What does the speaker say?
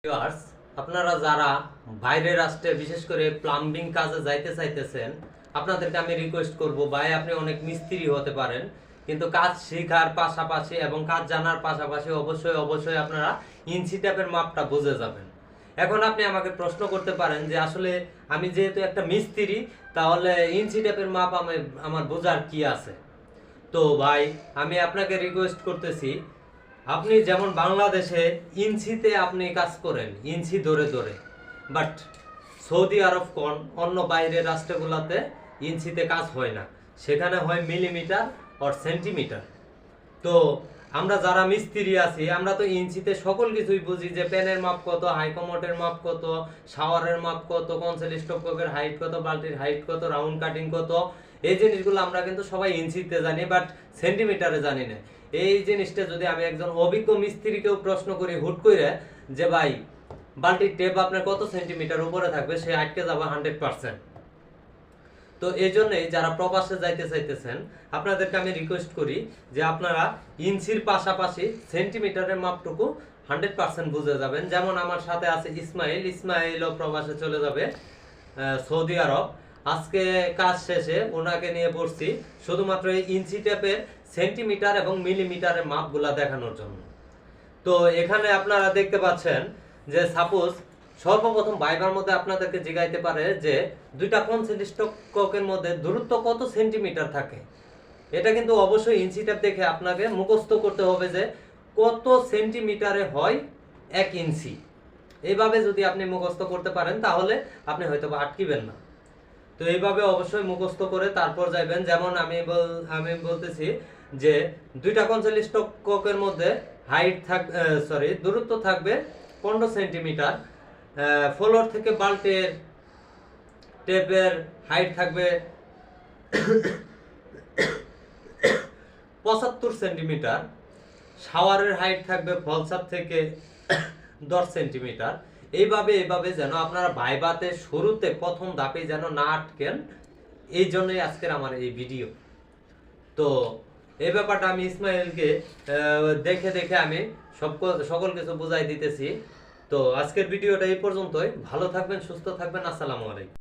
Viewers, আপনারা যারা বাইরের রাষ্ট্রে বিশেষ করে প্লাম্বিং কাজে যাইতে চাইতেছেন, আপনাদেরকে আমি রিকোয়েস্ট করব, ভাই আপনি অনেক মিস্ত্রি হতে পারেন, কিন্তু কাজ শেখার পাশাপাশি এবং কাজ জানার পাশাপাশি অবশ্যই আপনারা ইঞ্চি টেপের মাপটা বুঝে যাবেন। এখন আপনি আমাকে প্রশ্ন করতে পারেন যে আসলে আমি যেহেতু একটা মিস্ত্রি, তাহলে ইঞ্চি টেপের মাপ আমার বোঝার কি আছে। তো ভাই, আমি আপনাকে রিকোয়েস্ট করতেছি, আপনি যেমন বাংলাদেশে ইঞ্চিতে আপনি কাজ করেন, ইঞ্চি ধরে ধরে, বাট সৌদি আরব কোন অন্য বাইরের রাষ্ট্রগুলোতে ইঞ্চিতে কাজ হয় না, সেখানে হয় মিলিমিটার আর সেন্টিমিটার। তো আমরা যারা মিস্ত্রি আছি, আমরা তো ইঞ্চিতে সকল কিছুই বুঝি, যে প্যানের মাপ কত, হাইকমোটের মাপ কত, শাওয়ারের মাপ কত, কনসেল স্টপককের হাইট কত, বালতির হাইট কত, রাউন্ড কাটিং কত, এই জিনিসগুলো আমরা কিন্তু সবাই ইঞ্চিতে জানি, বাট সেন্টিমিটারে জানি না। এই জিনিসটা যদি আমি একজন অভিজ্ঞ মিস্ত্রিকেও প্রশ্ন করি হুট করে, যে ভাই বালতির টেপ আপনার কত সেন্টিমিটার উপরে থাকবে, সে আটকে যাবে 100%। তো এই জন্যই যারা প্রবাসে যাইতে চাইতেছেন, আপনাদেরকে আমি রিকোয়েস্ট করি যে আপনারা ইঞ্চির পাশাপাশি সেন্টিমিটারের মাপটুকু 100% বুঝে যাবেন। যেমন আমার সাথে আছে ইসমাইলও প্রবাসে চলে যাবে সৌদি আরব। আজকে কাজ শেষে ওনাকে নিয়ে পড়ছি শুধুমাত্র এই ইঞ্চি টেপের সেন্টিমিটার এবং মিলিমিটারের মাপগুলা দেখানোর জন্য। তো এখানে আপনারা দেখতে পাচ্ছেন যে সাপোজ সর্বপ্রথম ভাইবার মধ্যে আপনাদেরকে জিজ্ঞাইতে পারে যে দুইটা কনসেন্ট স্টকের মধ্যে দূরত্ব কত সেন্টিমিটার থাকে। এটা কিন্তু অবশ্যই ইঞ্চি টেপ দেখে আপনাকে মুখস্থ করতে হবে যে কত সেন্টিমিটারে হয় 1 ইঞ্চি। এইভাবে যদি আপনি মুখস্থ করতে পারেন, তাহলে আপনি হয়তো আটকিবেন না। তো এইভাবে অবশ্যই মুখস্থ করে তারপর যাইবেন। যেমন আমি বলতেছি যে দুইটা কনসেন্ট স্টকের মধ্যে দূরত্ব থাকবে 15 সেন্টিমিটার, ফ্লোর থেকে বাল্টের টেপের হাইট থাকবে 75 সেন্টিমিটার, শাওয়ারের হাইট থাকবে ফলসাপ থেকে 10 সেন্টিমিটার। এইভাবে যেন আপনারা ভাইবাতে শুরুতে প্রথম ধাপে যেন না আটকেন, এই জন্যই আজকের আমার এই ভিডিও। তো এই ব্যাপারটা আমি ইসমাইলকে দেখে দেখে আমি সকল কিছু বুঝাই দিতেছি। তো আজকের ভিডিওটা এই পর্যন্তই। ভালো থাকবেন, সুস্থ থাকবেন। আসসালামু আলাইকুম।